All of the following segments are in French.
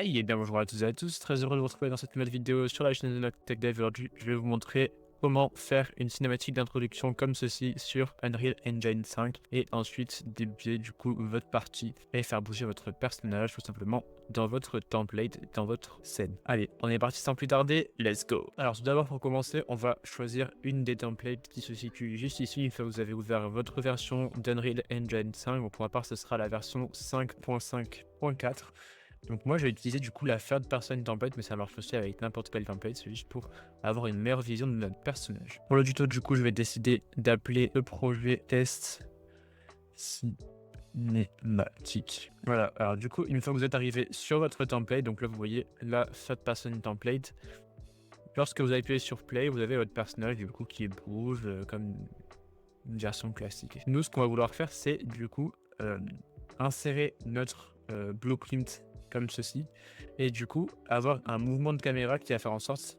Hey et bien bonjour à toutes et à tous, très heureux de vous retrouver dans cette nouvelle vidéo sur la chaîne de notre Tech Dev. Aujourd'hui, je vais vous montrer comment faire une cinématique d'introduction comme ceci sur Unreal Engine 5 et ensuite débuter du coup votre partie et faire bouger votre personnage tout simplement dans votre template, dans votre scène. Allez, on est parti sans plus tarder, let's go. Alors tout d'abord pour commencer, on va choisir une des templates qui se situe juste ici. Une fois que vous avez ouvert votre version d'Unreal Engine 5, pour ma part ce sera la version 5.5.4. Donc moi, je vais utiliser du coup la third person template, mais ça marche aussi avec n'importe quel template, c'est juste pour avoir une meilleure vision de notre personnage. Pour le tuto, du coup, je vais décider d'appeler le projet test cinématique. Voilà, alors du coup, une fois que vous êtes arrivé sur votre template, donc là, vous voyez la third person template, lorsque vous appuyez sur play, vous avez votre personnage du coup qui bouge comme une version classique. Nous, ce qu'on va vouloir faire, c'est du coup insérer notre blueprint comme ceci, et du coup avoir un mouvement de caméra qui va faire en sorte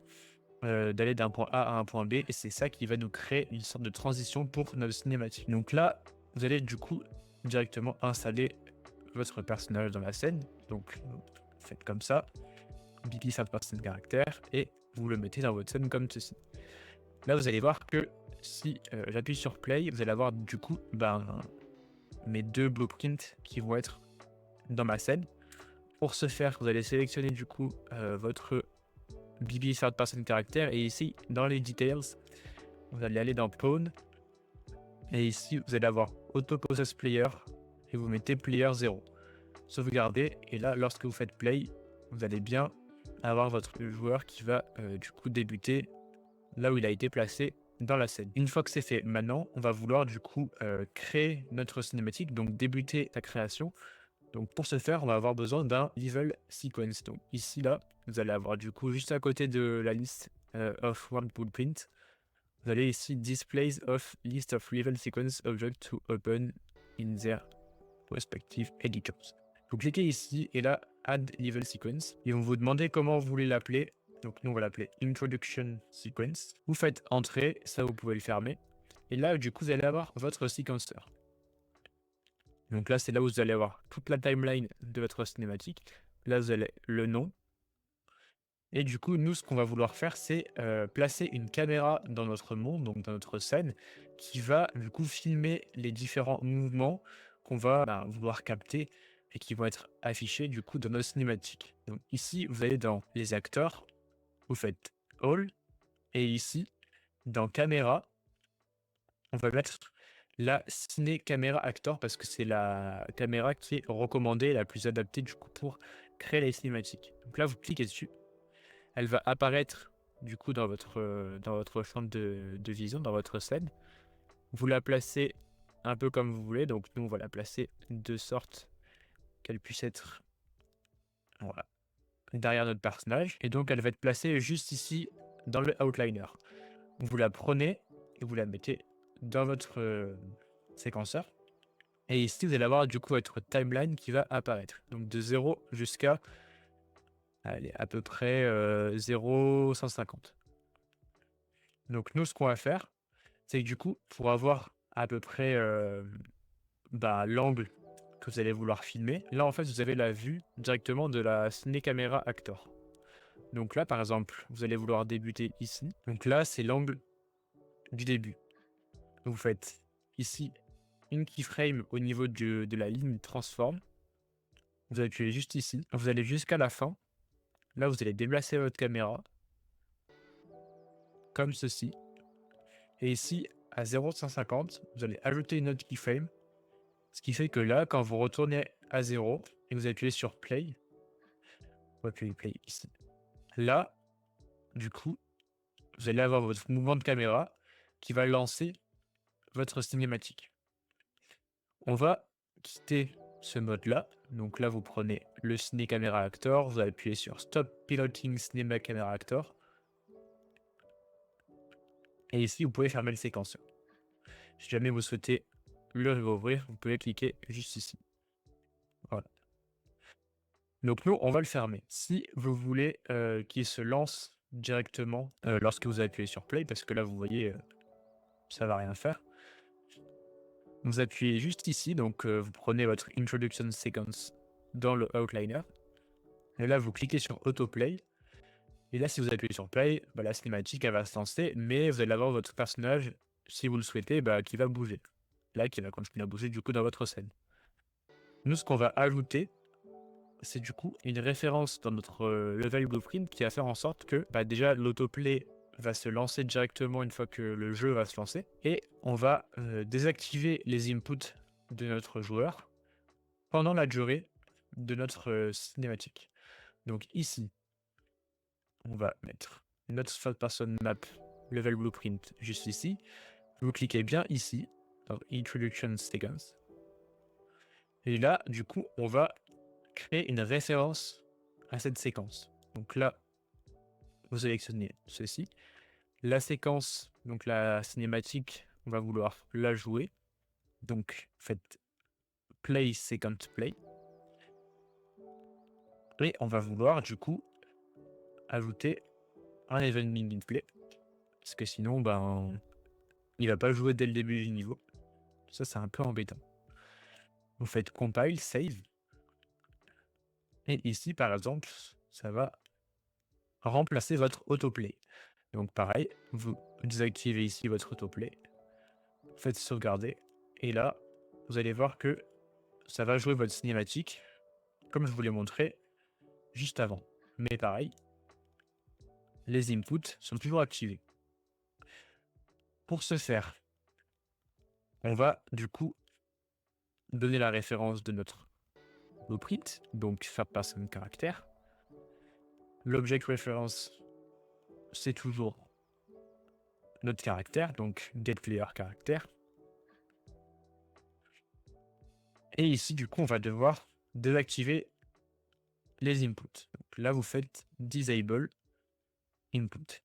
d'aller d'un point A à un point B, et c'est ça qui va nous créer une sorte de transition pour notre cinématique. Donc là, vous allez du coup directement installer votre personnage dans la scène, donc faites comme ça, BB third person caractère, et vous le mettez dans votre scène comme ceci. Là, vous allez voir que si j'appuie sur play, vous allez avoir du coup mes deux blueprints qui vont être dans ma scène. Pour ce faire, vous allez sélectionner du coup votre BB third person character, et ici dans les details, vous allez aller dans Pawn, et ici vous allez avoir Auto Process Player et vous mettez Player 0. Sauvegardez, et là lorsque vous faites Play, vous allez bien avoir votre joueur qui va du coup débuter là où il a été placé dans la scène. Une fois que c'est fait, maintenant on va vouloir du coup créer notre cinématique, donc débuter la création. Donc pour ce faire, on va avoir besoin d'un level sequence. Donc ici là, vous allez avoir du coup juste à côté de la liste of one blueprint, vous allez ici displays of list of level sequence object to open in their respective editors. Vous cliquez ici et là add level sequence, et on va vous demander comment vous voulez l'appeler. Donc nous on va l'appeler introduction sequence. Vous faites entrer, ça vous pouvez le fermer, et là du coup vous allez avoir votre sequenceur. Donc là, c'est là où vous allez avoir toute la timeline de votre cinématique. Là, vous avez le nom. Et du coup, nous, ce qu'on va vouloir faire, c'est placer une caméra dans notre monde, donc dans notre scène, qui va du coup filmer les différents mouvements qu'on va vouloir capter et qui vont être affichés du coup dans nos cinématiques. Donc ici, vous allez dans les acteurs, vous faites All, et ici, dans Caméra, on va mettre la Ciné Camera Actor parce que c'est la caméra qui est recommandée, la plus adaptée du coup pour créer les cinématiques. Donc là, vous cliquez dessus, elle va apparaître du coup dans votre champ de vision, dans votre scène. Vous la placez un peu comme vous voulez, donc nous on va la placer de sorte qu'elle puisse être voilà, derrière notre personnage, et donc elle va être placée juste ici dans le outliner. Vous la prenez et vous la mettez dans votre séquenceur. Et ici, vous allez avoir du coup votre timeline qui va apparaître. Donc de 0 jusqu'à à peu près 0,150. Donc nous, ce qu'on va faire, c'est que du coup, pour avoir à peu près l'angle que vous allez vouloir filmer, là en fait, vous avez la vue directement de la Ciné Camera Actor. Donc là, par exemple, vous allez vouloir débuter ici. Donc là, c'est l'angle du début. Donc vous faites ici une keyframe au niveau de la ligne transform. Vous appuyez juste ici. Vous allez jusqu'à la fin. Là, vous allez déplacer votre caméra comme ceci. Et ici, à 0,150, vous allez ajouter une autre keyframe. Ce qui fait que là, quand vous retournez à 0 et vous appuyez sur Play, vous appuyez Play ici. Là, du coup, vous allez avoir votre mouvement de caméra qui va lancer votre cinématique. On va quitter ce mode-là. Donc là, vous prenez le Ciné Camera Actor, vous appuyez sur Stop Piloting Cinema Camera Actor. Et ici, vous pouvez fermer le séquenceur. Si jamais vous souhaitez le réouvrir, vous pouvez cliquer juste ici. Voilà. Donc nous, on va le fermer. Si vous voulez qu'il se lance directement lorsque vous appuyez sur Play, parce que là, vous voyez, ça va rien faire. Vous appuyez juste ici, donc vous prenez votre Introduction Sequence dans le Outliner. Et là, vous cliquez sur Autoplay. Et là, si vous appuyez sur Play, bah, la cinématique, elle va se lancer, mais vous allez avoir votre personnage, si vous le souhaitez, bah, qui va bouger. Là, qui va continuer à bouger du coup dans votre scène. Nous, ce qu'on va ajouter, c'est du coup une référence dans notre level blueprint qui va faire en sorte que bah, déjà l'autoplay va se lancer directement une fois que le jeu va se lancer. Et on va désactiver les inputs de notre joueur pendant la durée de notre cinématique. Donc ici, on va mettre notre first person map level blueprint juste ici. Vous cliquez bien ici, dans Introduction Sequence. Et là, du coup, on va créer une référence à cette séquence. Donc là, vous sélectionnez ceci. La séquence, donc la cinématique, on va vouloir la jouer. Donc, faites Play Second Play. Et on va vouloir, du coup, ajouter un event in play. Parce que sinon, ben, il va pas jouer dès le début du niveau. Ça, c'est un peu embêtant. Vous faites Compile, Save. Et ici, par exemple, ça va remplacer votre autoplay. Donc pareil, vous désactivez ici votre autoplay, faites sauvegarder, et là, vous allez voir que ça va jouer votre cinématique, comme je vous l'ai montré juste avant. Mais pareil, les inputs sont toujours activés. Pour ce faire, on va du coup donner la référence de notre blueprint, donc third person caractère. L'object reference, c'est toujours notre caractère, donc getPlayer caractère. Et ici, du coup, on va devoir désactiver les inputs. Donc là, vous faites Disable Input.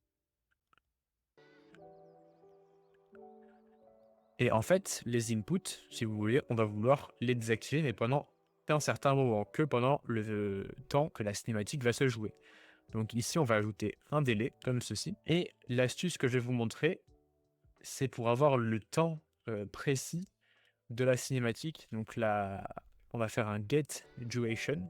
Et en fait, les inputs, si vous voulez, on va vouloir les désactiver, mais pendant un certain moment, que pendant le temps que la cinématique va se jouer. Donc ici, on va ajouter un délai, comme ceci. Et l'astuce que je vais vous montrer, c'est pour avoir le temps précis de la cinématique. Donc là, on va faire un get duration.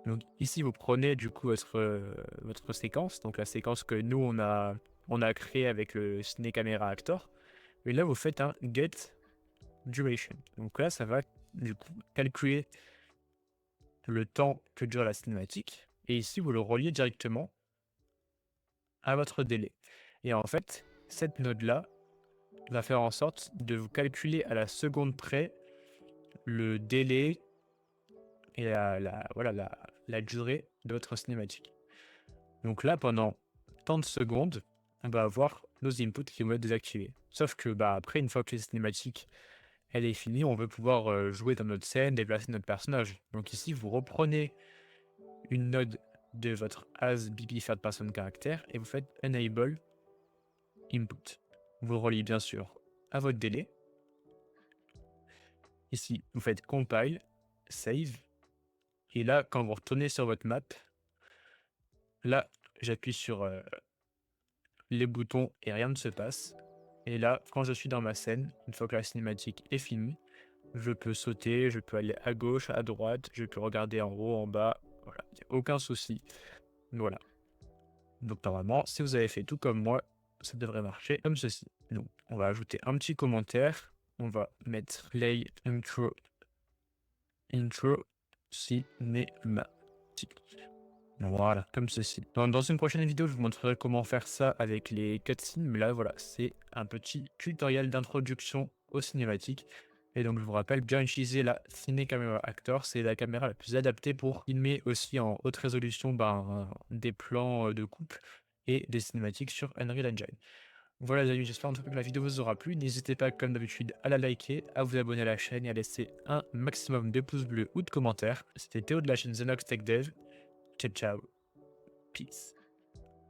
Donc ici, vous prenez du coup votre séquence, donc la séquence que nous, on a créée avec le Ciné Camera Actor. Et là, vous faites un get duration. Donc là, ça va du coup calculer le temps que dure la cinématique. Et ici, vous le reliez directement à votre délai. Et en fait, cette node-là va faire en sorte de vous calculer à la seconde près le délai et la durée de votre cinématique. Donc là, pendant tant de secondes, on va avoir nos inputs qui vont être désactivés. Sauf que après, une fois que la cinématique elle est finie, on veut pouvoir jouer dans notre scène, déplacer notre personnage. Donc ici, vous reprenez une node de votre as BP third person caractère et vous faites enable input. Vous reliez bien sûr à votre délai. Ici, vous faites compile, save. Et là, quand vous retournez sur votre map, là, j'appuie sur les boutons et rien ne se passe. Et là, quand je suis dans ma scène, une fois que la cinématique est finie, je peux sauter, je peux aller à gauche, à droite, je peux regarder en haut, en bas, voilà, il n'y a aucun souci. Voilà. Donc normalement, si vous avez fait tout comme moi, ça devrait marcher comme ceci. Donc, on va ajouter un petit commentaire, on va mettre play intro cinématique. Voilà, comme ceci. Dans une prochaine vidéo, je vous montrerai comment faire ça avec les cutscenes, mais là, voilà, c'est un petit tutoriel d'introduction aux cinématiques. Et donc, je vous rappelle, bien utiliser la Cine Camera Actor, c'est la caméra la plus adaptée pour filmer aussi en haute résolution des plans de coupe et des cinématiques sur Unreal Engine. Voilà les amis, j'espère en tout cas que la vidéo vous aura plu. N'hésitez pas comme d'habitude à la liker, à vous abonner à la chaîne et à laisser un maximum de pouces bleus ou de commentaires. C'était Théo de la chaîne Zenox Tech Dev. Ciao ciao. Peace.